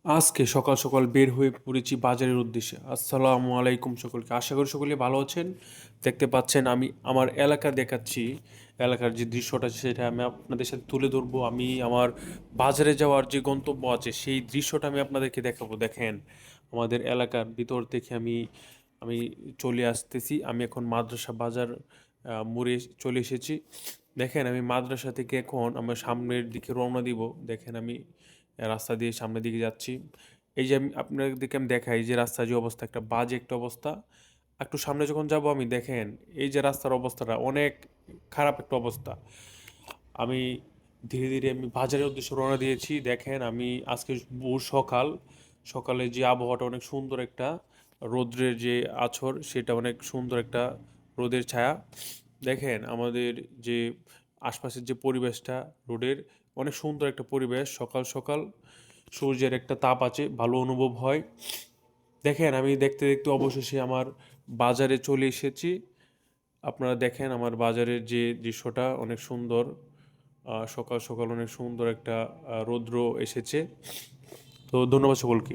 আজকে সকাল সকাল বের হয়ে পড়েছি বাজারের উদ্দেশ্যে। আসসালামু আলাইকুম সকলকে, আশা করি সকলে ভালো আছেন। দেখতে পাচ্ছেন আমি আমার এলাকা দেখাচ্ছি, এলাকার যে দৃশ্যটা সেটা আমি আপনাদের সাথে তুলে ধরবো। আমি আমার বাজারে যাওয়ার যে গন্তব্য আছে সেই দৃশ্যটা আমি আপনাদেরকে দেখাবো। দেখেন আমাদের এলাকার ভিতর থেকে আমি চলে আসতেছি। আমি এখন মাদ্রাসা বাজার মোড়ে চলে এসেছি। দেখেন আমি মাদ্রাসা থেকে এখন আমার সামনের দিকে রওনা দিব। দেখেন আমি রাস্তা দিয়ে সামনের দিকে যাচ্ছি। এই যে আমি আপনাদেরকে আমি দেখাই যে রাস্তার যে অবস্থা, একটা বাজে একটা অবস্থা। একটু সামনে যখন যাব আমি, দেখেন এই যে রাস্তার অবস্থাটা অনেক খারাপ একটা অবস্থা। আমি ধীরে ধীরে আমি বাজারের উদ্দেশ্যে রওনা দিয়েছি। দেখেন আমি আজকে ভোর সকালে যে আবহাওয়াটা অনেক সুন্দর, একটা রৌদ্রের যে আছর সেটা অনেক সুন্দর, একটা রোদের ছায়া। দেখেন আমাদের যে আশপাশের যে পরিবেশটা রোডের, অনেক সুন্দর একটা পরিবেশ। সকাল সকাল সূর্যের একটা তাপ আছে, ভালো অনুভব হয়। দেখেন আমি দেখতে দেখতে অবশেষে আমার বাজারে চলে এসেছি। আপনারা দেখেন আমার বাজারের যে দৃশ্যটা অনেক সুন্দর। সকাল সকাল অনেক সুন্দর একটা রৌদ্র এসেছে। তো ধন্যবাদ সকলকে।